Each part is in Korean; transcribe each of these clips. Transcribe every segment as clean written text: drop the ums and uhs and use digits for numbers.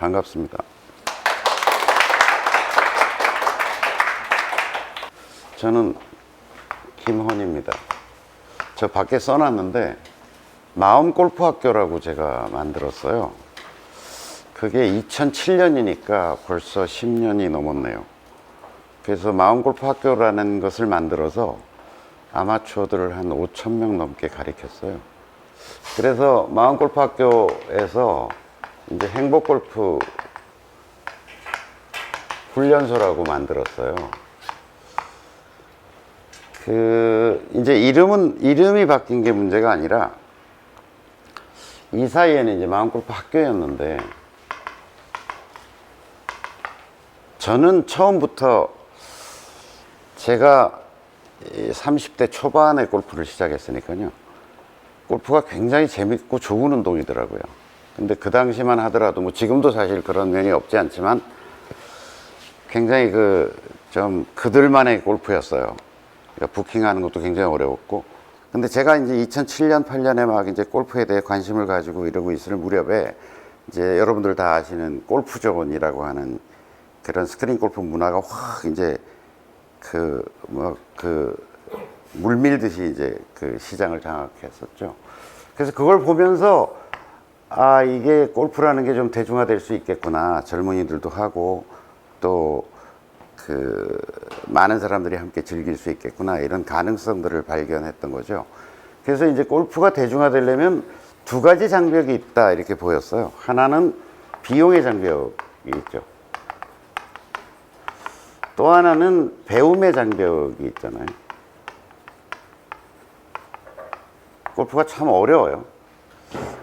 반갑습니다. 저는 김헌입니다. 저 밖에 써놨는데 마음골프학교라고 제가 만들었어요. 그게 2007년이니까 벌써 10년이 넘었네요. 그래서 마음골프학교라는 것을 만들어서 아마추어들을 한 5,000명 넘게 가르쳤어요. 그래서 마음골프학교에서 이제 행복골프 훈련소라고 만들었어요. 이제 이름이 바뀐 게 문제가 아니라 이 사이에는 이제 마음골프 학교였는데 저는 처음부터 제가 30대 초반에 골프를 시작했으니까요. 골프가 굉장히 재밌고 좋은 운동이더라고요. 근데 그 당시만 하더라도 뭐 지금도 사실 그런 면이 없지 않지만 굉장히 좀 그들만의 골프였어요. 그러니까 부킹하는 것도 굉장히 어려웠고. 근데 제가 이제 2007년, 8년에 막 이제 골프에 대해 관심을 가지고 이러고 있을 무렵에 이제 여러분들 다 아시는 골프존이라고 하는 그런 스크린 골프 문화가 확 이제 물밀듯이 이제 그 시장을 장악했었죠. 그래서 그걸 보면서 이게 골프라는 게 좀 대중화될 수 있겠구나. 젊은이들도 하고 또 많은 사람들이 함께 즐길 수 있겠구나. 이런 가능성들을 발견했던 거죠. 그래서 이제 골프가 대중화되려면 두 가지 장벽이 있다 이렇게 보였어요. 하나는 비용의 장벽이 있죠. 또 하나는 배움의 장벽이 있잖아요. 골프가 참 어려워요.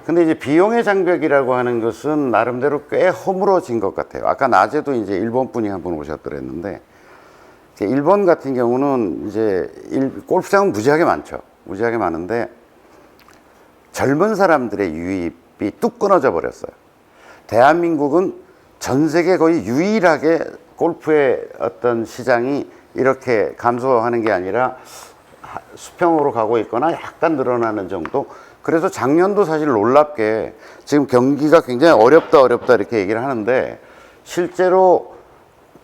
근데 이제 비용의 장벽이라고 하는 것은 나름대로 꽤 허물어진 것 같아요. 아까 낮에도 이제 일본 분이 한 분 오셨더랬는데, 일본 같은 경우는 이제 골프장은 무지하게 많죠. 무지하게 많은데 젊은 사람들의 유입이 뚝 끊어져 버렸어요. 대한민국은 전 세계 거의 유일하게 골프의 어떤 시장이 이렇게 감소하는 게 아니라 수평으로 가고 있거나 약간 늘어나는 정도. 그래서 작년도 사실 놀랍게 지금 경기가 굉장히 어렵다 이렇게 얘기를 하는데 실제로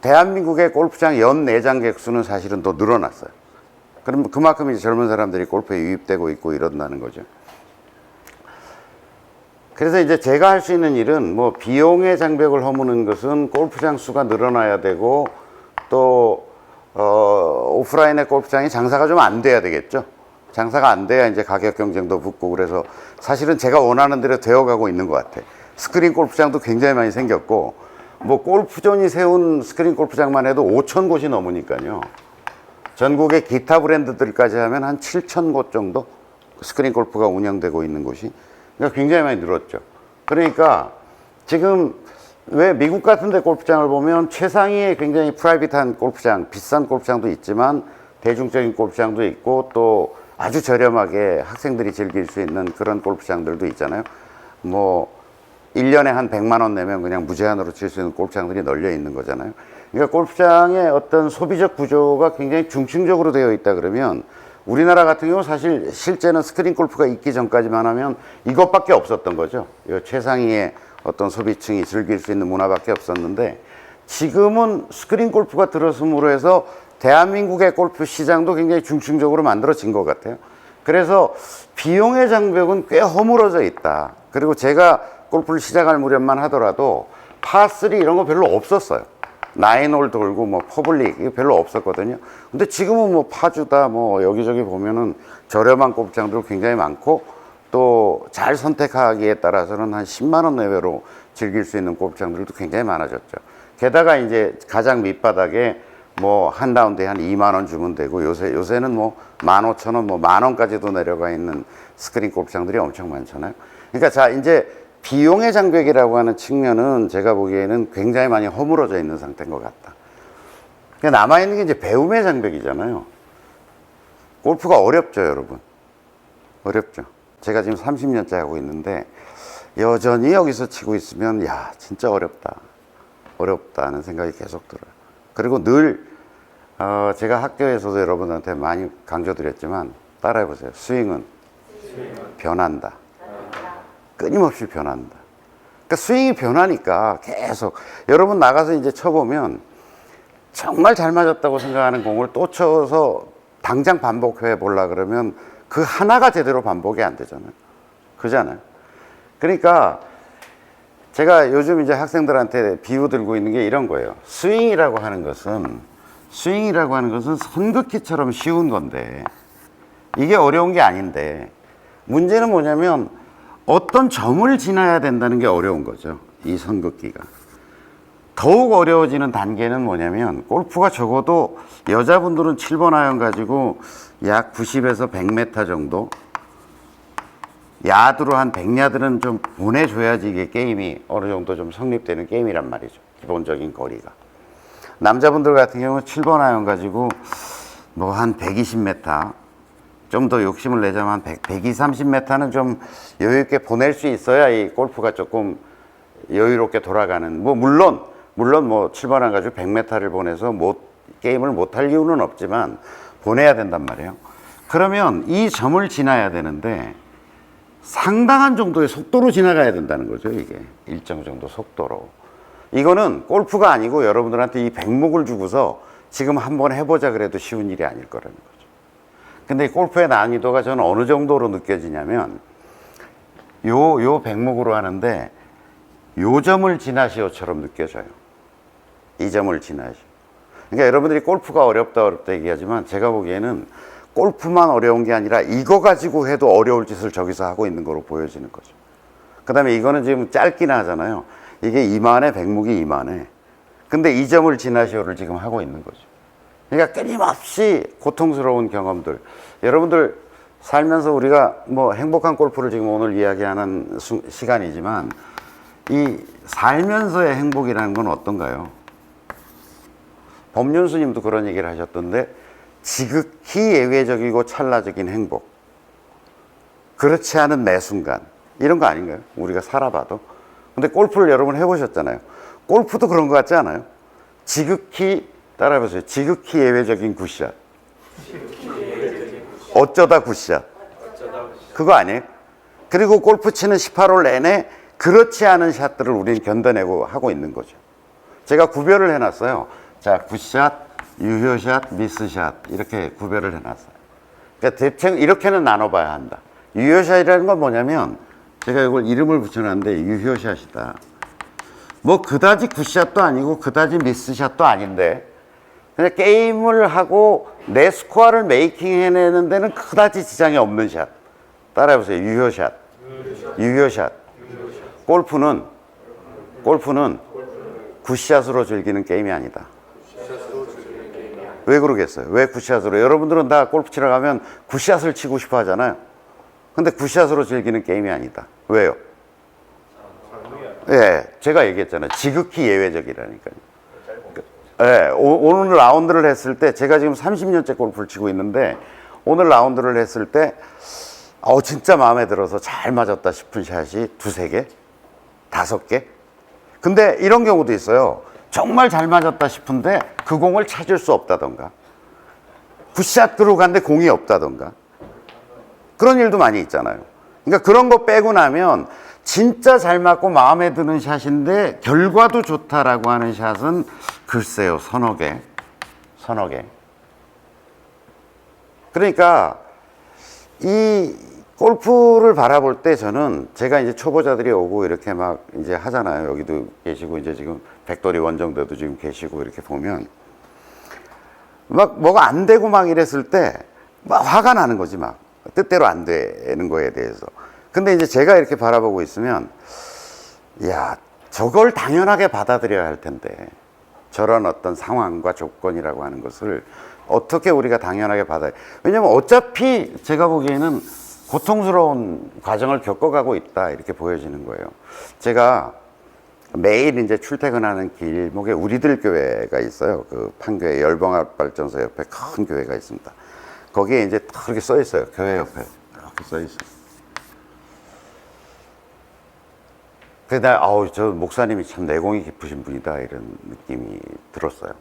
대한민국의 골프장 연 내장 객수는 사실은 더 늘어났어요. 그럼 그만큼 이제 젊은 사람들이 골프에 유입되고 있고 이런다는 거죠. 그래서 이제 제가 할 수 있는 일은 뭐 비용의 장벽을 허무는 것은 골프장 수가 늘어나야 되고 또 오프라인의 골프장이 장사가 좀 안 돼야 되겠죠. 장사가 안 돼야 이제 가격 경쟁도 붙고 그래서 사실은 제가 원하는 대로 되어가고 있는 것 같아. 스크린 골프장도 굉장히 많이 생겼고 뭐 골프존이 세운 스크린 골프장만 해도 5,000곳이 넘으니까요. 전국의 기타 브랜드들까지 하면 한 7,000곳 정도 스크린 골프가 운영되고 있는 곳이 그러니까 굉장히 많이 늘었죠. 그러니까 지금 왜 미국 같은 데 골프장을 보면 최상위의 굉장히 프라이빗한 골프장, 비싼 골프장도 있지만 대중적인 골프장도 있고 또 아주 저렴하게 학생들이 즐길 수 있는 그런 골프장들도 있잖아요. 뭐 1년에 한 100만 원 내면 그냥 무제한으로 칠 수 있는 골프장들이 널려 있는 거잖아요. 그러니까 골프장의 어떤 소비적 구조가 굉장히 중층적으로 되어 있다 그러면 우리나라 같은 경우 사실 실제는 스크린 골프가 있기 전까지만 하면 이것밖에 없었던 거죠. 최상위의 어떤 소비층이 즐길 수 있는 문화밖에 없었는데 지금은 스크린 골프가 들어섬으로 해서 대한민국의 골프 시장도 굉장히 중층적으로 만들어진 것 같아요. 그래서 비용의 장벽은 꽤 허물어져 있다. 그리고 제가 골프를 시작할 무렵만 하더라도 파3 이런 거 별로 없었어요. 9홀 돌고 뭐 퍼블릭 이거 별로 없었거든요. 근데 지금은 뭐 파주다 뭐 여기저기 보면은 저렴한 골프장들 굉장히 많고 또 잘 선택하기에 따라서는 한 10만 원 내외로 즐길 수 있는 골프장들도 굉장히 많아졌죠. 게다가 이제 가장 밑바닥에 뭐 한 라운드에 한 2만 원 주면 되고 요새는 뭐 15,000원 뭐 만 원까지도 내려가 있는 스크린 골프장들이 엄청 많잖아요. 그러니까 자 이제 비용의 장벽이라고 하는 측면은 제가 보기에는 굉장히 많이 허물어져 있는 상태인 것 같다. 그러니까 남아있는 게 이제 배움의 장벽이잖아요. 골프가 어렵죠, 여러분. 어렵죠. 제가 지금 30년째 하고 있는데 여전히 여기서 치고 있으면 야 진짜 어렵다는 생각이 계속 들어요. 그리고 늘 제가 학교에서도 여러분한테 많이 강조드렸지만 따라해보세요. 스윙은 변한다. 끊임없이 변한다. 그러니까 스윙이 변하니까 계속 여러분 나가서 이제 쳐보면 정말 잘 맞았다고 생각하는 공을 또 쳐서 당장 반복해 보려 그러면 그 하나가 제대로 반복이 안 되잖아요. 그잖아요. 그러니까 제가 요즘 이제 학생들한테 비유 들고 있는 게 이런 거예요. 스윙이라고 하는 것은 선긋기처럼 쉬운 건데 이게 어려운 게 아닌데 문제는 뭐냐면 어떤 점을 지나야 된다는 게 어려운 거죠. 이 선긋기가. 더욱 어려워지는 단계는 뭐냐면 골프가 적어도 여자분들은 7번 아이언 가지고 약 90에서 100m 정도 야드로 한 100야드는 좀 보내줘야지 이게 게임이 어느 정도 좀 성립되는 게임이란 말이죠. 기본적인 거리가. 남자분들 같은 경우는 7번 아이언 가지고 뭐 한 120m 좀 더 욕심을 내자면 한 120, 30m는 좀 여유있게 보낼 수 있어야 이 골프가 조금 여유롭게 돌아가는 물론 뭐 7번 아이언 가지고 100m를 보내서 게임을 못할 이유는 없지만 보내야 된단 말이에요. 그러면 이 점을 지나야 되는데 상당한 정도의 속도로 지나가야 된다는 거죠. 이게 일정 정도 속도로. 이거는 골프가 아니고 여러분들한테 이 백목을 주고서 지금 한번 해보자 그래도 쉬운 일이 아닐 거라는 거죠. 근데 이 골프의 난이도가 저는 어느 정도로 느껴지냐면 요 백목으로 하는데 요 점을 지나시오처럼 느껴져요. 이 점을 지나시오. 그러니까 여러분들이 골프가 어렵다 얘기하지만 제가 보기에는 골프만 어려운 게 아니라 이거 가지고 해도 어려울 짓을 저기서 하고 있는 거로 보여지는 거죠. 그 다음에 이거는 지금 짧긴 하잖아요. 이게 이만해, 백목이 이만해. 근데 이 점을 지나시오를 지금 하고 있는 거죠. 그러니까 끊임없이 고통스러운 경험들. 여러분들 살면서 우리가 뭐 행복한 골프를 지금 오늘 이야기하는 시간이지만 이 살면서의 행복이라는 건 어떤가요? 법륜스님도 그런 얘기를 하셨던데 지극히 예외적이고 찰나적인 행복, 그렇지 않은 매 순간, 이런 거 아닌가요? 우리가 살아봐도. 근데 골프를 여러분 해보셨잖아요. 골프도 그런 거 같지 않아요? 지극히, 따라해보세요. 지극히 예외적인 굿샷. 어쩌다 굿샷. 그거 아니에요? 그리고 골프 치는 18홀 내내 그렇지 않은 샷들을 우리는 견뎌내고 하고 있는 거죠. 제가 구별을 해놨어요. 자, 굿샷, 유효샷, 미스샷 이렇게 구별을 해놨어요. 그러니까 대충 이렇게는 나눠봐야 한다. 유효샷이라는 건 뭐냐면 제가 이걸 이름을 붙여놨는데 유효샷이다. 뭐 그다지 굿샷도 아니고 그다지 미스샷도 아닌데 그냥 게임을 하고 내 스코어를 메이킹 해내는 데는 그다지 지장이 없는 샷. 따라해보세요. 유효샷. 유효샷. 골프는 굿샷으로 즐기는 게임이 아니다. 왜 그러겠어요? 왜 굿샷으로? 여러분들은 다 골프 치러 가면 굿샷을 치고 싶어 하잖아요. 근데 굿샷으로 즐기는 게임이 아니다. 왜요? 예, 제가 얘기했잖아요. 지극히 예외적이라니까요. 예, 오늘 라운드를 했을 때 제가 지금 30년째 골프를 치고 있는데 오늘 라운드를 했을 때 진짜 마음에 들어서 잘 맞았다 싶은 샷이 2-3개? 5개? 근데 이런 경우도 있어요. 정말 잘 맞았다 싶은데 그 공을 찾을 수 없다던가 굿샷 들어갔는데 공이 없다던가 그런 일도 많이 있잖아요. 그러니까 그런 거 빼고 나면 진짜 잘 맞고 마음에 드는 샷인데 결과도 좋다라고 하는 샷은 글쎄요, 서너 개. 그러니까 이 골프를 바라볼 때 저는 제가 이제 초보자들이 오고 이렇게 막 이제 하잖아요. 여기도 계시고 이제 지금 백돌이 원정대도 지금 계시고 이렇게 보면 막 뭐가 안 되고 막 이랬을 때 막 화가 나는 거지 막 뜻대로 안 되는 거에 대해서. 근데 이제 제가 이렇게 바라보고 있으면 야, 저걸 당연하게 받아들여야 할 텐데 저런 어떤 상황과 조건이라고 하는 것을 어떻게 우리가 당연하게 왜냐면 어차피 제가 보기에는 고통스러운 과정을 겪어가고 있다 이렇게 보여지는 거예요. 제가 매일 이제 출퇴근하는 길목에 우리들 교회가 있어요. 그 판교에 열봉합발전소 옆에 큰 교회가 있습니다. 거기에 이제 그렇게 써 있어요. 교회 옆에 이렇게 써 있어요. 그날 저 목사님이 참 내공이 깊으신 분이다 이런 느낌이 들었어요.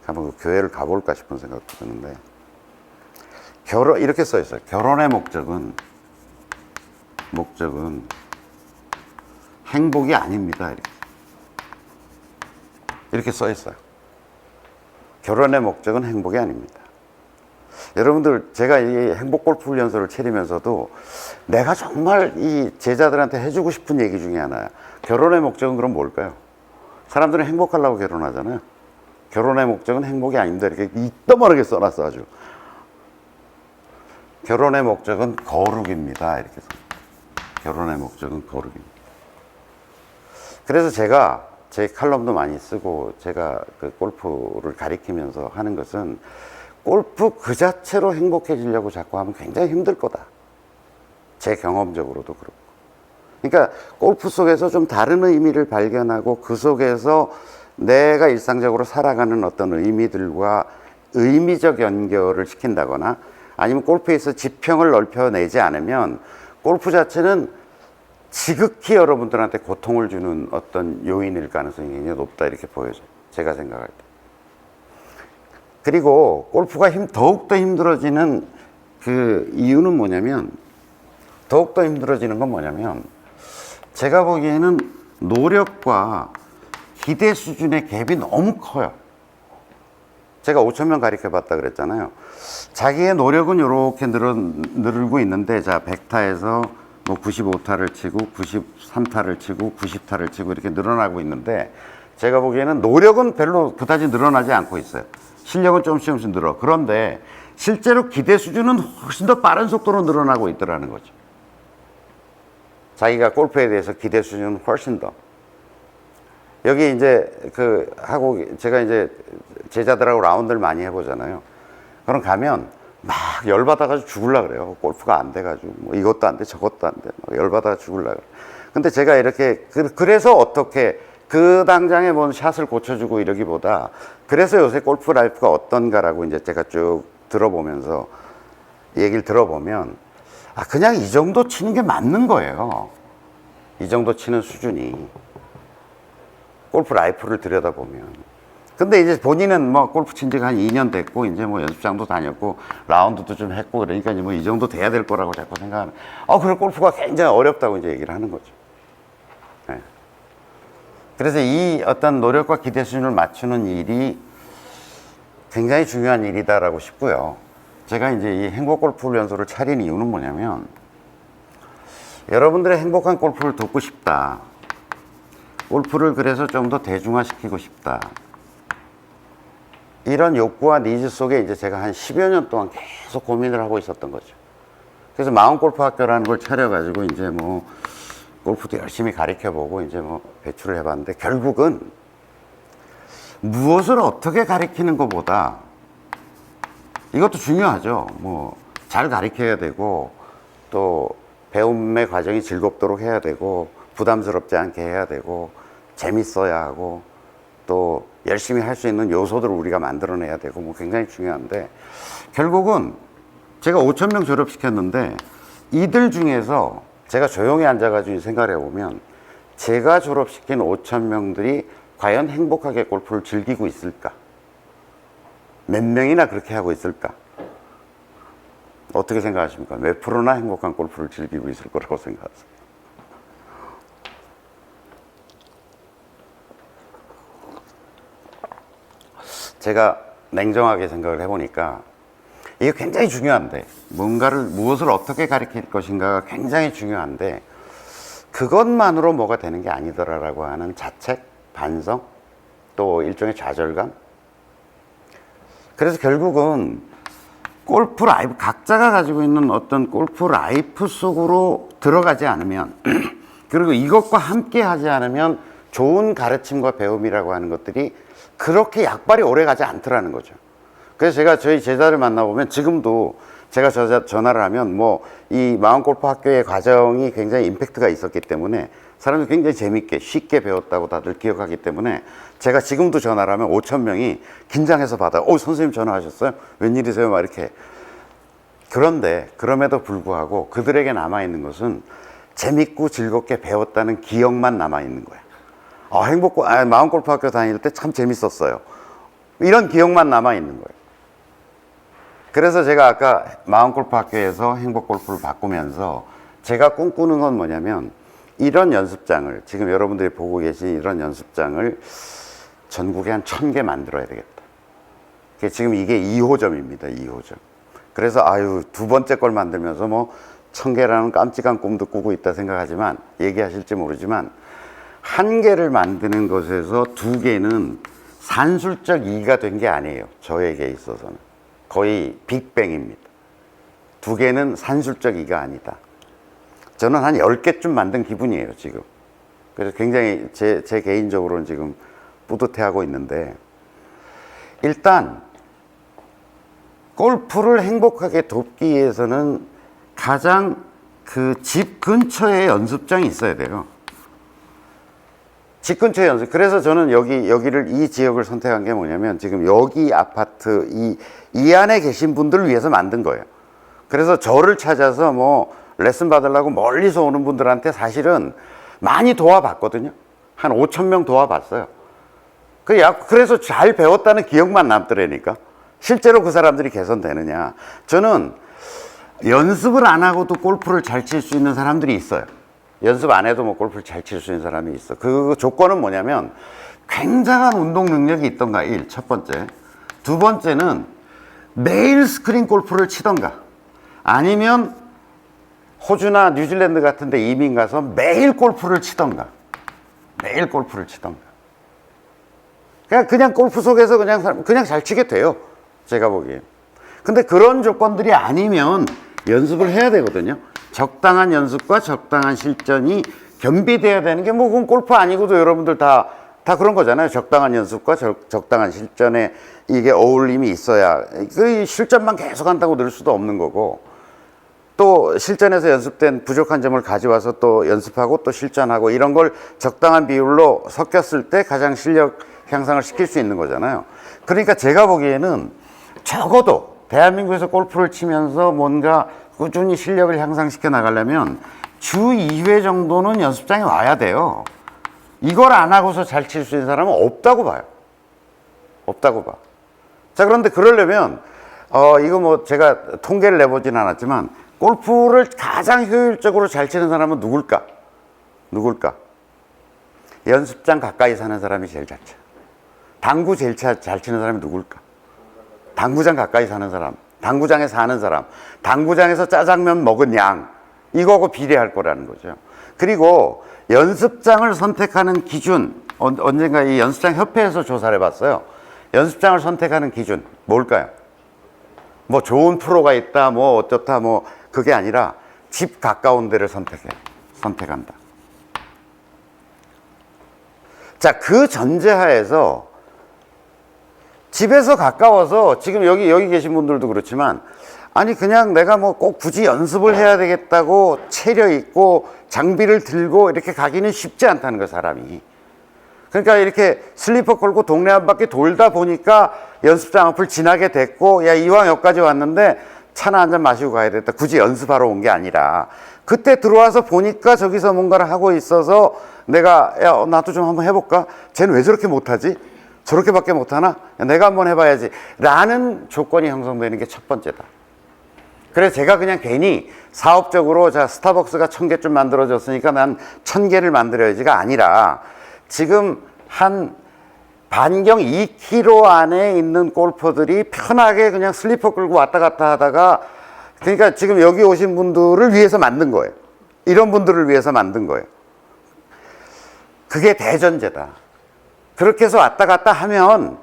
한번 그 교회를 가볼까 싶은 생각도 드는데 이렇게 써 있어요. 결혼의 목적은 행복이 아닙니다. 이렇게 써 있어요. 결혼의 목적은 행복이 아닙니다. 여러분들, 제가 이 행복 골프 훈련소를 차리면서도 내가 정말 이 제자들한테 해주고 싶은 얘기 중에 하나야. 결혼의 목적은 그럼 뭘까요? 사람들은 행복하려고 결혼하잖아요. 결혼의 목적은 행복이 아닙니다. 이렇게 이따만하게 써놨어, 아주. 결혼의 목적은 거룩입니다. 이렇게 써. 결혼의 목적은 거룩입니다. 그래서 제가 제 칼럼도 많이 쓰고 제가 그 골프를 가리키면서 하는 것은 골프 그 자체로 행복해지려고 자꾸 하면 굉장히 힘들 거다. 제 경험적으로도 그렇고. 그러니까 골프 속에서 좀 다른 의미를 발견하고 그 속에서 내가 일상적으로 살아가는 어떤 의미들과 의미적 연결을 시킨다거나 아니면 골프에서 지평을 넓혀내지 않으면 골프 자체는 지극히 여러분들한테 고통을 주는 어떤 요인일 가능성이 굉장히 높다 이렇게 보여져요. 제가 생각할 때. 그리고 골프가 더욱더 힘들어지는 그 이유는 뭐냐면 더욱더 힘들어지는 건 뭐냐면 제가 보기에는 노력과 기대 수준의 갭이 너무 커요. 제가 5,000명 가르쳐 봤다 그랬잖아요. 자기의 노력은 이렇게 늘고 있는데 자 100타에서 뭐 95타를 치고 93타를 치고 90타를 치고 이렇게 늘어나고 있는데 제가 보기에는 노력은 별로 그다지 늘어나지 않고 있어요. 실력은 조금씩 늘어. 그런데 실제로 기대 수준은 훨씬 더 빠른 속도로 늘어나고 있더라는 거죠. 자기가 골프에 대해서 기대 수준은 훨씬 더. 여기 이제 제가 이제 제자들하고 라운드를 많이 해보잖아요. 그럼 가면 막 열받아가지고 죽을라 그래요. 골프가 안 돼가지고 뭐 이것도 안 돼, 저것도 안 돼. 막 열받아가 죽을라 그래. 근데 제가 이렇게 그래서 어떻게 그 당장에 뭔 샷을 고쳐주고 이러기보다 그래서 요새 골프 라이프가 어떤가라고 이제 제가 쭉 들어보면서 얘기를 들어보면 그냥 이 정도 치는 게 맞는 거예요. 이 정도 치는 수준이 골프 라이프를 들여다보면. 근데 이제 본인은 뭐 골프 친 지가 한 2년 됐고 이제 뭐 연습장도 다녔고 라운드도 좀 했고 그러니까 뭐 이 정도 돼야 될 거라고 자꾸 생각하는. 그래 골프가 굉장히 어렵다고 이제 얘기를 하는 거죠. 네. 그래서 이 어떤 노력과 기대 수준을 맞추는 일이 굉장히 중요한 일이다라고 싶고요. 제가 이제 이 행복 골프 훈련소를 차린 이유는 뭐냐면 여러분들의 행복한 골프를 돕고 싶다. 골프를 그래서 좀 더 대중화시키고 싶다. 이런 욕구와 니즈 속에 이제 제가 한 10여 년 동안 계속 고민을 하고 있었던 거죠. 그래서 마음골프학교라는 걸 차려가지고 이제 뭐 골프도 열심히 가르쳐보고 이제 뭐 배출을 해봤는데 결국은 무엇을 어떻게 가르치는 것보다 이것도 중요하죠. 뭐 잘 가르쳐야 되고 또 배움의 과정이 즐겁도록 해야 되고 부담스럽지 않게 해야 되고 재밌어야 하고 또 열심히 할 수 있는 요소들을 우리가 만들어내야 되고 뭐 굉장히 중요한데 결국은 제가 5,000명 졸업시켰는데 이들 중에서 제가 조용히 앉아가지고 생각을 해보면 제가 졸업시킨 5,000명들이 과연 행복하게 골프를 즐기고 있을까? 몇 명이나 그렇게 하고 있을까? 어떻게 생각하십니까? 몇 프로나 행복한 골프를 즐기고 있을 거라고 생각하세요? 제가 냉정하게 생각을 해보니까 이게 굉장히 중요한데 무엇을 어떻게 가르칠 것인가가 굉장히 중요한데 그것만으로 뭐가 되는 게 아니더라라고 하는 자책, 반성, 또 일종의 좌절감. 그래서 결국은 골프 라이프, 각자가 가지고 있는 어떤 골프 라이프 속으로 들어가지 않으면 그리고 이것과 함께 하지 않으면 좋은 가르침과 배움이라고 하는 것들이 그렇게 약발이 오래 가지 않더라는 거죠. 그래서 제가 저희 제자를 만나보면 지금도 제가 전화를 하면 뭐 이 마음골프 학교의 과정이 굉장히 임팩트가 있었기 때문에 사람들이 굉장히 재밌게 쉽게 배웠다고 다들 기억하기 때문에 제가 지금도 전화를 하면 5,000명이 긴장해서 받아요. 선생님 전화하셨어요? 웬일이세요? 막 이렇게. 그런데 그럼에도 불구하고 그들에게 남아있는 것은 재밌고 즐겁게 배웠다는 기억만 남아있는 거예요. 마음골프 학교 다닐 때 참 재밌었어요. 이런 기억만 남아있는 거예요. 그래서 제가 아까 마음골프 학교에서 행복골프를 바꾸면서 제가 꿈꾸는 건 뭐냐면 이런 연습장을, 지금 여러분들이 보고 계신 이런 연습장을 전국에 한 1000개 만들어야 되겠다. 지금 이게 2호점입니다. 2호점. 그래서 아유, 두 번째 걸 만들면서 뭐 1000개라는 깜찍한 꿈도 꾸고 있다 생각하지만, 얘기하실지 모르지만, 한 개를 만드는 것에서 두 개는 산술적 이의가 된 게 아니에요. 저에게 있어서는 거의 빅뱅입니다. 두 개는 산술적 이의가 아니다. 저는 한 10개쯤 만든 기분이에요, 지금. 그래서 굉장히 제 개인적으로는 지금 뿌듯해하고 있는데, 일단 골프를 행복하게 돕기 위해서는 가장 그 집 근처에 연습장이 있어야 돼요. 집 근처에 연습. 그래서 저는 여기를, 이 지역을 선택한 게 뭐냐면, 지금 여기 아파트, 이 안에 계신 분들을 위해서 만든 거예요. 그래서 저를 찾아서 뭐 레슨 받으려고 멀리서 오는 분들한테 사실은 많이 도와봤거든요. 한 5,000명 도와봤어요. 그래서 잘 배웠다는 기억만 남더라니까. 실제로 그 사람들이 개선되느냐. 저는 연습을 안 하고도 골프를 잘 칠 수 있는 사람들이 있어요. 연습 안 해도 뭐 골프를 잘 칠 수 있는 사람이 있어. 그 조건은 뭐냐면, 굉장한 운동 능력이 있던가, 첫 번째. 두 번째는 매일 스크린 골프를 치던가, 아니면 호주나 뉴질랜드 같은 데 이민 가서 매일 골프를 치던가. 매일 골프를 치던가. 그냥 골프 속에서 그냥 잘 치게 돼요. 제가 보기엔. 근데 그런 조건들이 아니면 연습을 해야 되거든요. 적당한 연습과 적당한 실전이 겸비돼야 되는 게, 뭐 그건 골프 아니고도 여러분들 다 그런 거잖아요. 적당한 연습과 적당한 실전에 이게 어울림이 있어야, 그 실전만 계속 한다고 늘 수도 없는 거고, 또 실전에서 연습된 부족한 점을 가져와서 또 연습하고 또 실전하고, 이런 걸 적당한 비율로 섞였을 때 가장 실력 향상을 시킬 수 있는 거잖아요. 그러니까 제가 보기에는 적어도 대한민국에서 골프를 치면서 뭔가 꾸준히 실력을 향상시켜 나가려면 주 2회 정도는 연습장에 와야 돼요. 이걸 안 하고서 잘 칠 수 있는 사람은 없다고 봐요. 없다고 봐. 자, 그런데 그러려면 이거 뭐 제가 통계를 내보진 않았지만, 골프를 가장 효율적으로 잘 치는 사람은 누굴까? 연습장 가까이 사는 사람이 제일 잘 쳐. 당구 제일 잘 치는 사람이 누굴까? 당구장 가까이 사는 사람, 당구장에 사는 사람, 당구장에서 짜장면 먹은 양, 이거하고 비례할 거라는 거죠. 그리고 연습장을 선택하는 기준, 언젠가 이 연습장 협회에서 조사를 해봤어요. 연습장을 선택하는 기준 뭘까요? 뭐 좋은 프로가 있다, 뭐 어떻다, 뭐 그게 아니라 집 가까운 데를 선택한다. 자, 그 전제하에서 집에서 가까워서, 지금 여기 계신 분들도 그렇지만, 아니 그냥 내가 뭐 꼭 굳이 연습을 해야 되겠다고 체력 있고 장비를 들고 이렇게 가기는 쉽지 않다는 거예요, 사람이. 그러니까 이렇게 슬리퍼 걸고 동네 한 바퀴 돌다 보니까 연습장 앞을 지나게 됐고, 야, 이왕 여기까지 왔는데 차나 한잔 마시고 가야 되겠다. 굳이 연습하러 온 게 아니라, 그때 들어와서 보니까 저기서 뭔가를 하고 있어서 내가, 야, 나도 좀 한번 해볼까? 쟤는 왜 저렇게 못하지? 저렇게밖에 못하나? 내가 한번 해봐야지 라는 조건이 형성되는 게 첫 번째다. 그래서 제가 그냥 괜히 사업적으로, 자, 스타벅스가 1000개쯤 만들어졌으니까 난 1000개를 만들어야지가 아니라, 지금 한 반경 2km 안에 있는 골퍼들이 편하게 그냥 슬리퍼 끌고 왔다 갔다 하다가, 그러니까 지금 여기 오신 분들을 위해서 만든 거예요. 이런 분들을 위해서 만든 거예요. 그게 대전제다. 그렇게 해서 왔다 갔다 하면,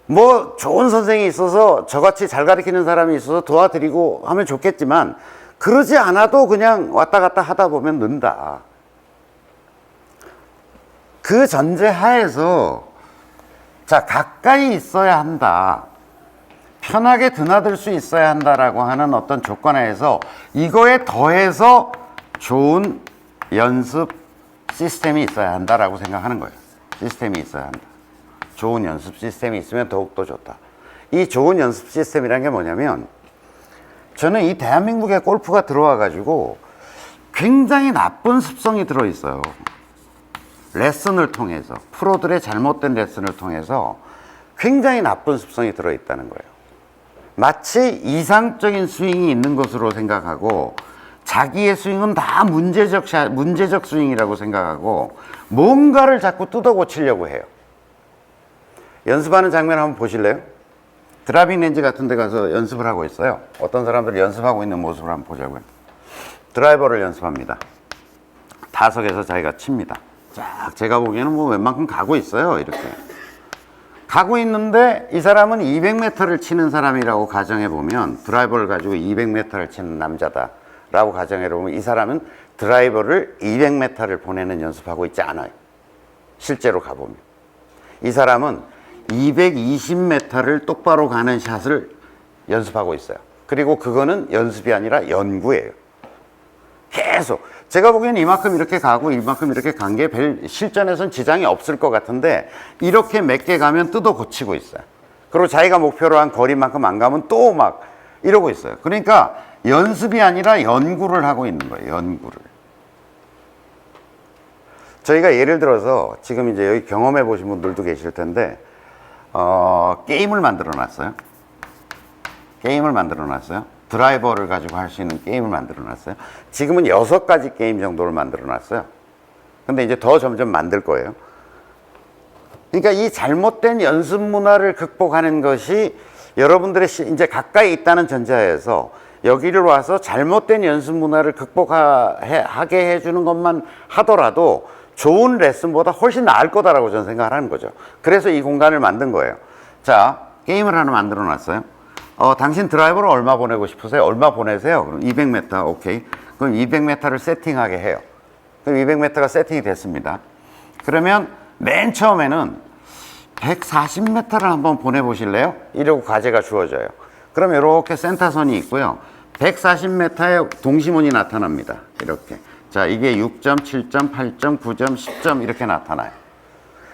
뭐 좋은 선생이 있어서, 저같이 잘 가르치는 사람이 있어서 도와드리고 하면 좋겠지만, 그러지 않아도 그냥 왔다 갔다 하다 보면 는다. 그 전제 하에서, 자, 가까이 있어야 한다, 편하게 드나들 수 있어야 한다라고 하는 어떤 조건 하에서, 이거에 더해서 좋은 연습 시스템이 있어야 한다라고 생각하는 거예요. 시스템이 있어야 한다. 좋은 연습 시스템이 있으면 더욱더 좋다. 이 좋은 연습 시스템이라는 게 뭐냐면, 저는 이 대한민국에 골프가 들어와 가지고 굉장히 나쁜 습성이 들어있어요. 레슨을 통해서, 프로들의 잘못된 레슨을 통해서 굉장히 나쁜 습성이 들어있다는 거예요. 마치 이상적인 스윙이 있는 것으로 생각하고, 자기의 스윙은 다 문제적 스윙이라고 생각하고 뭔가를 자꾸 뜯어 고치려고 해요. 연습하는 장면 한번 보실래요? 드라이빙 렌지 같은 데 가서 연습을 하고 있어요. 어떤 사람들이 연습하고 있는 모습을 한번 보자고요. 드라이버를 연습합니다. 타석에서 자기가 칩니다. 자, 제가 보기에는 뭐 웬만큼 가고 있어요. 이렇게. 가고 있는데 이 사람은 200m를 치는 사람이라고 가정해보면, 드라이버를 가지고 200m를 치는 남자다라고 가정해보면 이 사람은 드라이버를 200m를 보내는 연습하고 있지 않아요. 실제로 가보면. 이 사람은 220m를 똑바로 가는 샷을 연습하고 있어요. 그리고 그거는 연습이 아니라 연구예요. 계속. 제가 보기에는 이만큼 이렇게 가고 이만큼 이렇게 간 게 실전에선 지장이 없을 것 같은데 이렇게 몇 개 가면 뜯어 고치고 있어요. 그리고 자기가 목표로 한 거리만큼 안 가면 또 막 이러고 있어요. 그러니까 연습이 아니라 연구를 하고 있는 거예요. 연구를. 저희가 예를 들어서 지금 이제 여기 경험해 보신 분들도 계실 텐데 게임을 만들어 놨어요. 게임을 만들어 놨어요. 드라이버를 가지고 할 수 있는 게임을 만들어 놨어요. 지금은 6가지 게임 정도를 만들어 놨어요. 근데 이제 더 점점 만들 거예요. 그러니까 이 잘못된 연습 문화를 극복하는 것이 여러분들의 이제 가까이 있다는 전제하에서 여기를 와서 잘못된 연습 문화를 극복하게 해주는 것만 하더라도 좋은 레슨보다 훨씬 나을 거다라고 저는 생각을 하는 거죠. 그래서 이 공간을 만든 거예요. 자, 게임을 하나 만들어 놨어요. 당신 드라이버를 얼마 보내고 싶으세요? 얼마 보내세요? 그럼 200m, 오케이. 그럼 200m를 세팅하게 해요. 그럼 200m가 세팅이 됐습니다. 그러면 맨 처음에는 140m를 한번 보내보실래요? 이러고 과제가 주어져요. 그럼 이렇게 센터선이 있고요. 140m에 동심원이 나타납니다. 이렇게. 자, 이게 6점, 7점, 8점, 9점, 10점 이렇게 나타나요.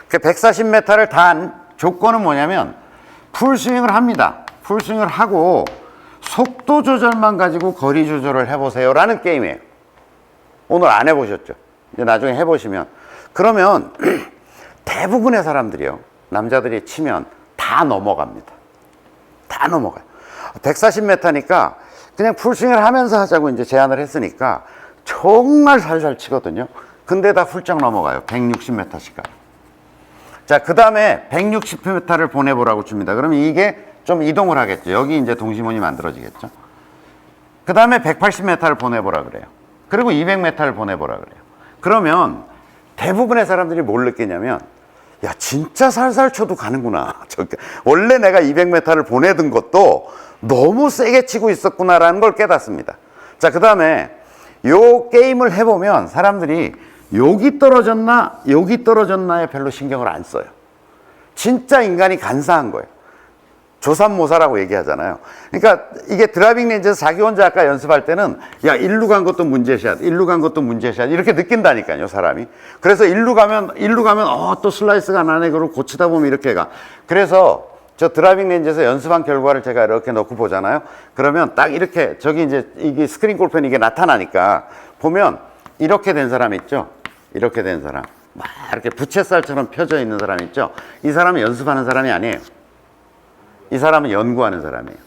그 140m를 단 조건은 뭐냐면 풀스윙을 합니다. 풀스윙을 하고 속도 조절만 가지고 거리 조절을 해보세요 라는 게임이에요. 오늘 안 해보셨죠? 이제 나중에 해보시면. 그러면 대부분의 사람들이요, 남자들이 치면 다 넘어갑니다. 다 넘어가요. 140m니까 그냥 풀스윙을 하면서 하자고 이제 제안을 했으니까 정말 살살 치거든요. 근데 다 훌쩍 넘어가요. 160m씩 가요. 자, 그 다음에 160m를 보내보라고 줍니다. 그러면 이게 좀 이동을 하겠죠. 여기 이제 동심원이 만들어지겠죠. 그 다음에 180m를 보내보라 그래요. 그리고 200m를 보내보라 그래요. 그러면 대부분의 사람들이 뭘 느끼냐면, 야, 진짜 살살 쳐도 가는구나. 원래 내가 200m를 보내던 것도 너무 세게 치고 있었구나라는 걸 깨닫습니다. 자, 그 다음에 요 게임을 해보면 사람들이 여기 떨어졌나에 별로 신경을 안 써요. 진짜 인간이 간사한 거예요. 조삼모사라고 얘기하잖아요. 그러니까 이게 드라이빙 렌즈에서 자기 혼자 아까 연습할 때는 야, 일루 간 것도 문제샷, 일루 간 것도 문제샷 이렇게 느낀다니까요, 사람이. 그래서 일루 가면 또 슬라이스가 나네. 그러고 고치다 보면 이렇게 가. 그래서 저 드라이빙 렌즈에서 연습한 결과를 제가 이렇게 넣고 보잖아요. 그러면 딱 이렇게 저기 이제 이게 스크린 골프는 이게 나타나니까 보면 이렇게 된 사람 있죠? 이렇게 된 사람. 막 이렇게 부채살처럼 펴져 있는 사람 있죠? 이 사람은 연습하는 사람이 아니에요. 이 사람은 연구하는 사람이에요.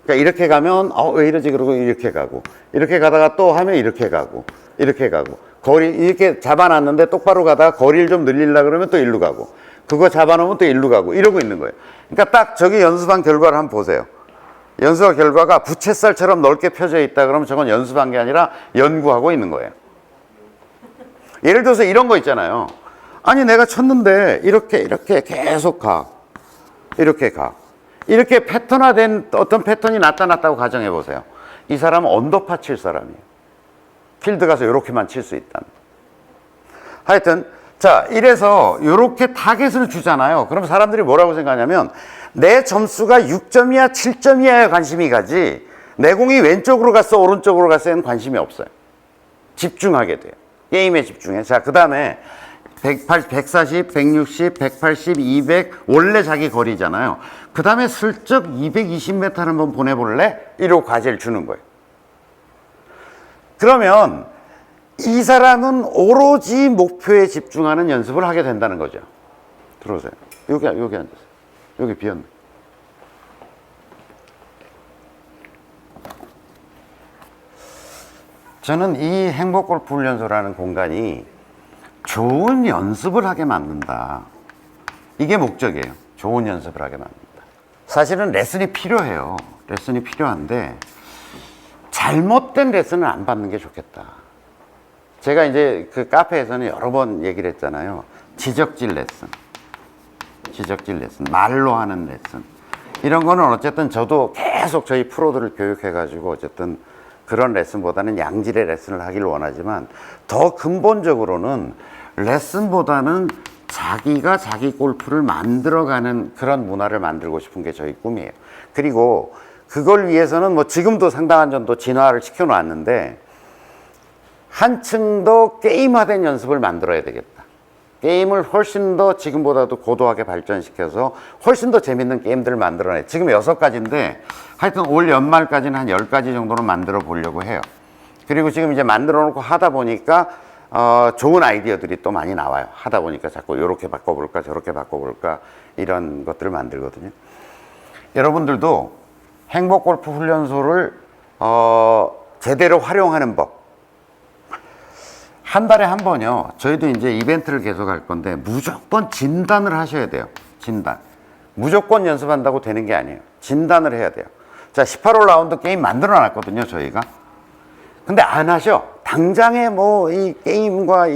그러니까 이렇게 가면 왜 이러지 그러고 이렇게 가고, 이렇게 가다가 또 하면 이렇게 가고, 이렇게 가고, 거리 이렇게 잡아놨는데 똑바로 가다가 거리를 좀 늘리려고 그러면 또 일로 가고, 그거 잡아놓으면 또 일로 가고 이러고 있는 거예요. 그러니까 딱 저기 연습한 결과를 한번 보세요. 연습한 결과가 부채살처럼 넓게 펴져 있다 그러면 저건 연습한 게 아니라 연구하고 있는 거예요. 예를 들어서 이런 거 있잖아요. 아니, 내가 쳤는데 이렇게 계속 가. 이렇게 가. 이렇게 패턴화된 어떤 패턴이 나타났다고 가정해 보세요. 이 사람은 언더파 칠 사람이에요. 필드 가서 이렇게만 칠 수 있다. 하여튼 자, 이래서 이렇게 타겟을 주잖아요. 그럼 사람들이 뭐라고 생각하냐면 내 점수가 6점이야 7점이야에 관심이 가지 내 공이 왼쪽으로 갔어 오른쪽으로 갔어에는 관심이 없어요. 집중하게 돼요. 게임에 집중해. 자, 그 다음에 140, 160, 180, 200 원래 자기 거리잖아요. 그 다음에 슬쩍 220m 한번 보내볼래? 이러고 과제를 주는 거예요. 그러면 이 사람은 오로지 목표에 집중하는 연습을 하게 된다는 거죠. 들어오세요. 여기 앉으세요. 여기 비었네. 저는 이 행복골프훈련소라는 공간이 좋은 연습을 하게 만든다. 이게 목적이에요. 좋은 연습을 하게 만든다. 사실은 레슨이 필요해요. 레슨이 필요한데 잘못된 레슨은 안 받는 게 좋겠다. 제가 이제 그 카페에서는 여러 번 얘기를 했잖아요. 지적질 레슨, 말로 하는 레슨. 이런 거는 어쨌든 저도 계속 저희 프로들을 교육해가지고 어쨌든 그런 레슨보다는 양질의 레슨을 하기를 원하지만 더 근본적으로는 레슨보다는 자기가 자기 골프를 만들어가는 그런 문화를 만들고 싶은 게 저희 꿈이에요. 그리고 그걸 위해서는 뭐 지금도 상당한 정도 진화를 시켜놨는데 한층 더 게임화된 연습을 만들어야 되겠다. 게임을 훨씬 더 지금보다도 고도하게 발전시켜서 훨씬 더 재밌는 게임들을 만들어내. 지금 6가지인데 하여튼 올 연말까지는 한 10가지 정도는 만들어 보려고 해요. 그리고 지금 이제 만들어 놓고 하다 보니까 좋은 아이디어들이 또 많이 나와요. 하다 보니까 자꾸 이렇게 바꿔볼까 저렇게 바꿔볼까 이런 것들을 만들거든요. 여러분들도 행복골프훈련소를 제대로 활용하는 법, 한 달에 한 번요. 저희도 이제 이벤트를 계속 할 건데 무조건 진단을 하셔야 돼요. 진단. 무조건 연습한다고 되는 게 아니에요. 진단을 해야 돼요. 자, 18홀 라운드 게임 만들어 놨거든요, 저희가. 근데 안 하셔. 당장에 뭐 이 게임과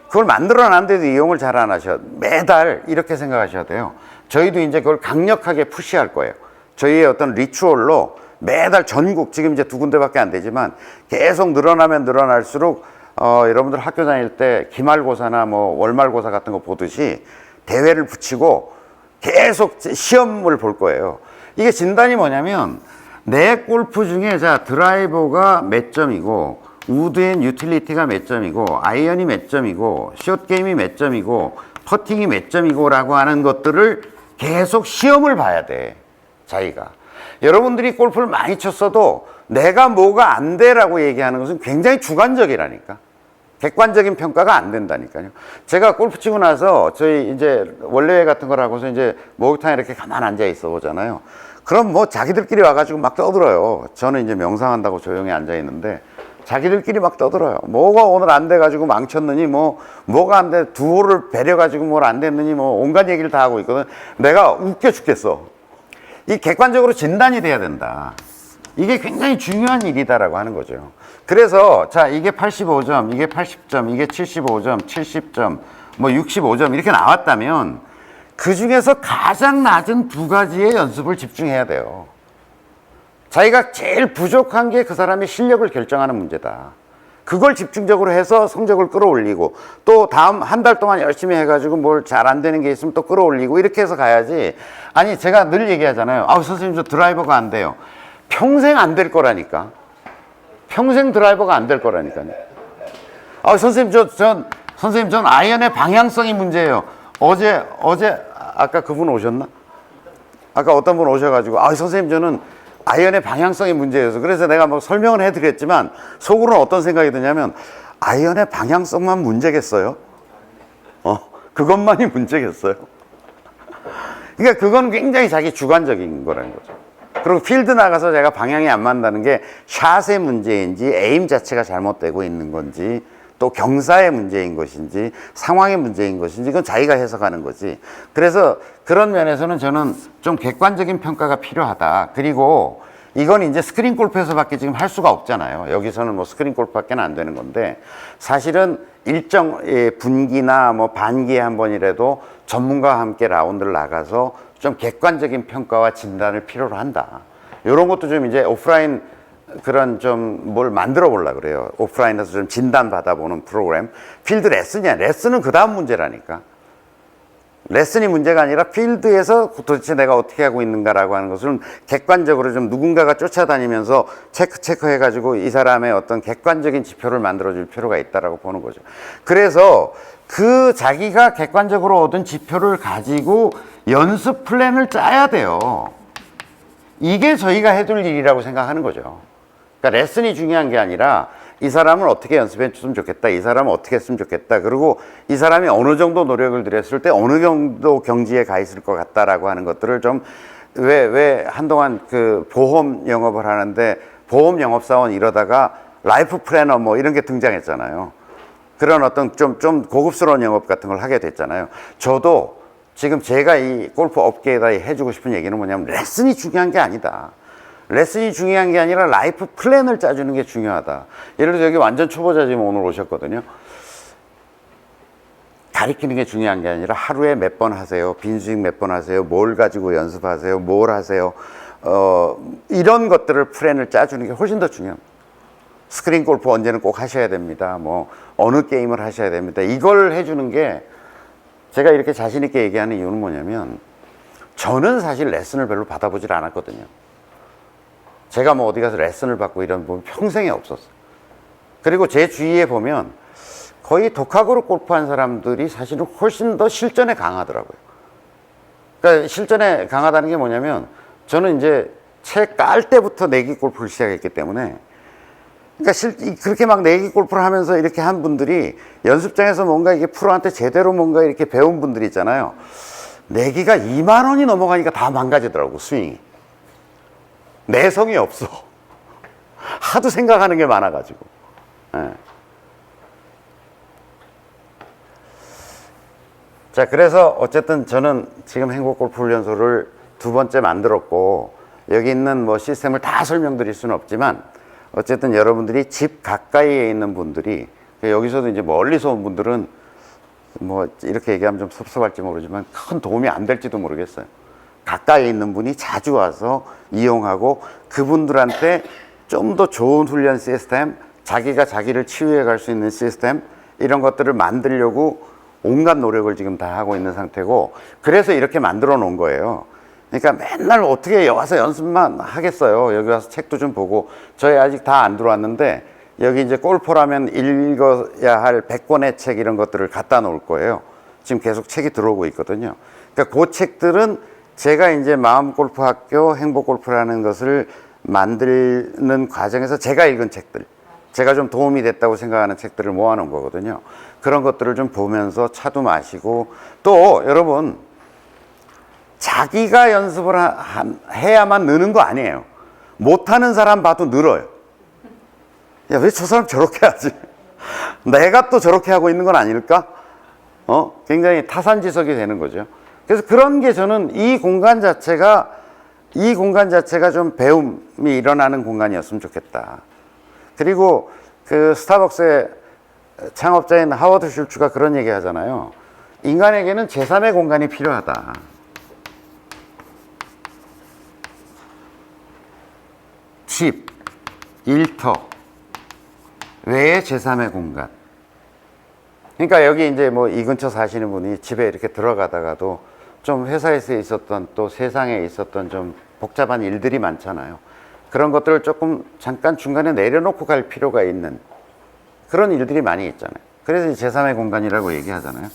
그걸 만들어 놨는데도 이용을 잘 안 하셔. 매달 이렇게 생각하셔야 돼요. 저희도 이제 그걸 강력하게 푸시할 거예요. 저희의 어떤 리추얼로 매달 전국, 지금 이제 2군데밖에 안 되지만 계속 늘어나면 늘어날수록 여러분들 학교 다닐 때 기말고사나 뭐 월말고사 같은 거 보듯이 대회를 붙이고 계속 시험을 볼 거예요. 이게 진단이 뭐냐면 내 골프 중에 자 드라이버가 몇 점이고 우드 앤 유틸리티가 몇 점이고 아이언이 몇 점이고 숏게임이 몇 점이고 퍼팅이 몇 점이고 라고 하는 것들을 계속 시험을 봐야 돼. 자기가. 여러분들이 골프를 많이 쳤어도 내가 뭐가 안 돼라고 얘기하는 것은 굉장히 주관적이라니까. 객관적인 평가가 안 된다니까요. 제가 골프 치고 나서 저희 이제 원래 같은 걸 하고서 이제 목욕탕에 이렇게 가만 앉아 있어 보잖아요. 그럼 뭐 자기들끼리 와가지고 막 떠들어요. 저는 이제 명상한다고 조용히 앉아 있는데 자기들끼리 막 떠들어요. 뭐가 오늘 안 돼가지고 망쳤느니 뭐가 안 돼, 2홀을 배려가지고 뭘 안 됐느니 뭐 온갖 얘기를 다 하고 있거든. 내가 웃겨 죽겠어. 이 객관적으로 진단이 돼야 된다. 이게 굉장히 중요한 일이다라고 하는 거죠. 그래서 자 이게 85점, 이게 80점, 이게 75점, 70점, 뭐 65점 이렇게 나왔다면 그 중에서 가장 낮은 2가지의 연습을 집중해야 돼요. 자기가 제일 부족한 게 그 사람의 실력을 결정하는 문제다. 그걸 집중적으로 해서 성적을 끌어올리고 또 다음 한 달 동안 열심히 해가지고 뭘 잘 안 되는 게 있으면 또 끌어올리고 이렇게 해서 가야지. 아니 제가 늘 얘기하잖아요. 선생님 저 드라이버가 안 돼요. 평생 안 될 거라니까. 평생 드라이버가 안 될 거라니까요. 선생님 선생님 전 아이언의 방향성이 문제예요. 어제 아까 그분 오셨나? 아까 어떤 분 오셔가지고 선생님 저는 아이언의 방향성이 문제여서 그래서 내가 뭐 설명을 해드렸지만 속으로는 어떤 생각이 드냐면 아이언의 방향성만 문제겠어요? 그것만이 문제겠어요? 그러니까 그건 굉장히 자기 주관적인 거라는 거죠. 그리고 필드 나가서 제가 방향이 안 맞는다는 게 샷의 문제인지 에임 자체가 잘못되고 있는 건지 또 경사의 문제인 것인지 상황의 문제인 것인지 그건 자기가 해석하는 거지. 그래서 그런 면에서는 저는 좀 객관적인 평가가 필요하다. 그리고 이건 이제 스크린 골프에서밖에 지금 할 수가 없잖아요. 여기서는 뭐 스크린 골프밖에 안 되는 건데 사실은 일정 분기나 뭐 반기에 한 번이라도 전문가와 함께 라운드를 나가서 좀 객관적인 평가와 진단을 필요로 한다. 이런 것도 좀 이제 오프라인 그런 좀 뭘 만들어 보려고 그래요. 오프라인에서 좀 진단 받아보는 프로그램. 필드 레슨이야. 레슨은 그 다음 문제라니까. 레슨이 문제가 아니라 필드에서 도대체 내가 어떻게 하고 있는가라고 하는 것을 객관적으로 좀 누군가가 쫓아다니면서 체크해가지고 이 사람의 어떤 객관적인 지표를 만들어줄 필요가 있다라고 보는 거죠. 그래서 그 자기가 객관적으로 얻은 지표를 가지고 연습 플랜을 짜야 돼요. 이게 저희가 해둘 일이라고 생각하는 거죠. 그러니까 레슨이 중요한 게 아니라 이 사람을 어떻게 연습했으면 좋겠다. 이 사람은 어떻게 했으면 좋겠다. 그리고 이 사람이 어느 정도 노력을 들였을 때 어느 정도 경지에 가 있을 것 같다라고 하는 것들을 좀 왜 한동안 그 보험 영업을 하는데 보험 영업사원 이러다가 라이프 플래너 뭐 이런 게 등장했잖아요. 그런 어떤 좀 고급스러운 영업 같은 걸 하게 됐잖아요. 저도 지금 제가 이 골프 업계에다 해주고 싶은 얘기는 뭐냐면 레슨이 중요한 게 아니다. 레슨이 중요한 게 아니라 라이프 플랜을 짜주는 게 중요하다. 예를 들어서 여기 완전 초보자 지금 오늘 오셨거든요. 가르치는 게 중요한 게 아니라 하루에 몇 번 하세요, 빈스윙 몇 번 하세요, 뭘 가지고 연습하세요, 뭘 하세요, 이런 것들을 플랜을 짜주는 게 훨씬 더 중요합니다. 스크린 골프 언제는 꼭 하셔야 됩니다. 뭐 어느 게임을 하셔야 됩니다. 이걸 해주는 게 제가 이렇게 자신 있게 얘기하는 이유는 뭐냐면 저는 사실 레슨을 별로 받아보질 않았거든요. 제가 뭐 어디 가서 레슨을 받고 이런 분 평생에 없었어요. 그리고 제 주위에 보면 거의 독학으로 골프한 사람들이 사실은 훨씬 더 실전에 강하더라고요. 그러니까 실전에 강하다는 게 뭐냐면 저는 이제 채 깔 때부터 내기 골프를 시작했기 때문에 그러니까 그렇게 막 내기 골프를 하면서 이렇게 한 분들이 연습장에서 뭔가 이게 프로한테 제대로 뭔가 이렇게 배운 분들이 있잖아요. 내기가 2만 원이 넘어가니까 다 망가지더라고, 스윙이. 내성이 없어. 하도 생각하는 게 많아가지고. 네. 자, 그래서 어쨌든 저는 지금 행복골프훈련소를 2번째 만들었고, 여기 있는 뭐 시스템을 다 설명드릴 수는 없지만, 어쨌든 여러분들이 집 가까이에 있는 분들이, 여기서도 이제 멀리서 온 분들은 뭐 이렇게 얘기하면 좀 섭섭할지 모르지만 큰 도움이 안 될지도 모르겠어요. 가까이에 있는 분이 자주 와서 이용하고 그분들한테 좀 더 좋은 훈련 시스템, 자기가 자기를 치유해 갈 수 있는 시스템, 이런 것들을 만들려고 온갖 노력을 지금 다 하고 있는 상태고, 그래서 이렇게 만들어 놓은 거예요. 그러니까 맨날 어떻게 와서 연습만 하겠어요. 여기 와서 책도 좀 보고. 저희 아직 다 안 들어왔는데 여기 이제 골프라면 읽어야 할 100권의 책 이런 것들을 갖다 놓을 거예요. 지금 계속 책이 들어오고 있거든요. 그러니까 그 책들은 제가 이제 마음골프학교 행복골프라는 것을 만드는 과정에서 제가 읽은 책들, 제가 좀 도움이 됐다고 생각하는 책들을 모아놓은 거거든요. 그런 것들을 좀 보면서 차도 마시고, 또 여러분 자기가 연습을 해야만 느는 거 아니에요. 못하는 사람 봐도 늘어요. 야, 왜 저 사람 저렇게 하지? 내가 또 저렇게 하고 있는 건 아닐까? 굉장히 타산지석이 되는 거죠. 그래서 그런 게 저는 이 공간 자체가 좀 배움이 일어나는 공간이었으면 좋겠다. 그리고 그 스타벅스의 창업자인 하워드 슐츠가 그런 얘기 하잖아요. 인간에게는 제3의 공간이 필요하다. 집, 일터 외에 제3의 공간. 그러니까 여기 이제 뭐 이 근처 사시는 분이 집에 이렇게 들어가다가도 좀 회사에서 있었던, 또 세상에 있었던 좀 복잡한 일들이 많잖아요. 그런 것들을 조금 잠깐 중간에 내려놓고 갈 필요가 있는 그런 일들이 많이 있잖아요. 그래서 제3의 공간이라고 얘기하잖아요.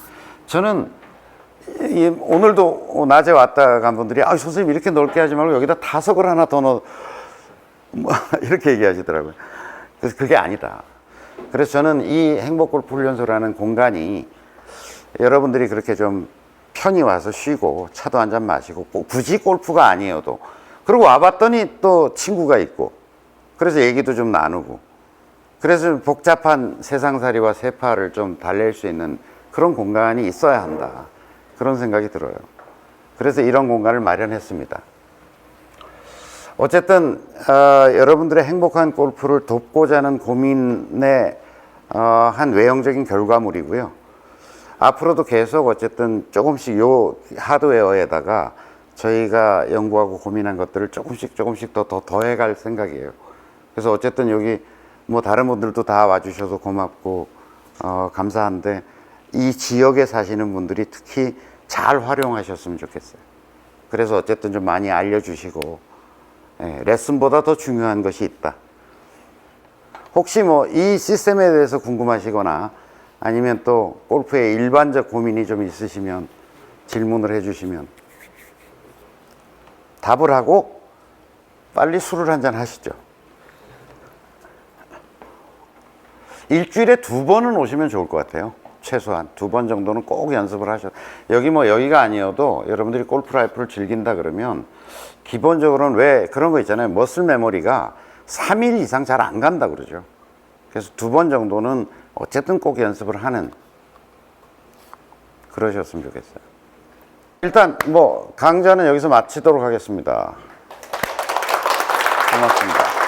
저는 오늘도 낮에 왔다 간 분들이 선생님 이렇게 넓게 하지 말고 여기다 타석을 하나 더 넣어 뭐 이렇게 얘기하시더라고요. 그래서 그게 아니다. 그래서 저는 이 행복골프훈련소라는 공간이 여러분들이 그렇게 좀 편히 와서 쉬고 차도 한잔 마시고 꼭 굳이 골프가 아니어도, 그리고 와봤더니 또 친구가 있고 그래서 얘기도 좀 나누고, 그래서 좀 복잡한 세상살이와 세파를 좀 달랠 수 있는 그런 공간이 있어야 한다, 그런 생각이 들어요. 그래서 이런 공간을 마련했습니다. 어쨌든 여러분들의 행복한 골프를 돕고자 하는 고민의 한 외형적인 결과물이고요. 앞으로도 계속 어쨌든 조금씩 요 하드웨어에다가 저희가 연구하고 고민한 것들을 조금씩 더 더해갈 생각이에요. 그래서 어쨌든 여기 뭐 다른 분들도 다 와주셔서 고맙고 감사한데, 이 지역에 사시는 분들이 특히 잘 활용하셨으면 좋겠어요. 그래서 어쨌든 좀 많이 알려주시고, 레슨보다 더 중요한 것이 있다. 혹시 뭐 이 시스템에 대해서 궁금하시거나 아니면 또 골프의 일반적 고민이 좀 있으시면 질문을 해주시면 답을 하고 빨리 술을 한잔 하시죠. 일주일에 2번은 오시면 좋을 것 같아요. 최소한 2번 정도는 꼭 연습을 하셔. 여기가 아니어도 여러분들이 골프 라이프를 즐긴다 그러면 기본적으로는 왜 그런 거 있잖아요. 머슬 메모리가 3일 이상 잘 안 간다 그러죠. 그래서 2번 정도는 어쨌든 꼭 연습을 하는 그러셨으면 좋겠어요. 일단 뭐 강좌는 여기서 마치도록 하겠습니다. 고맙습니다.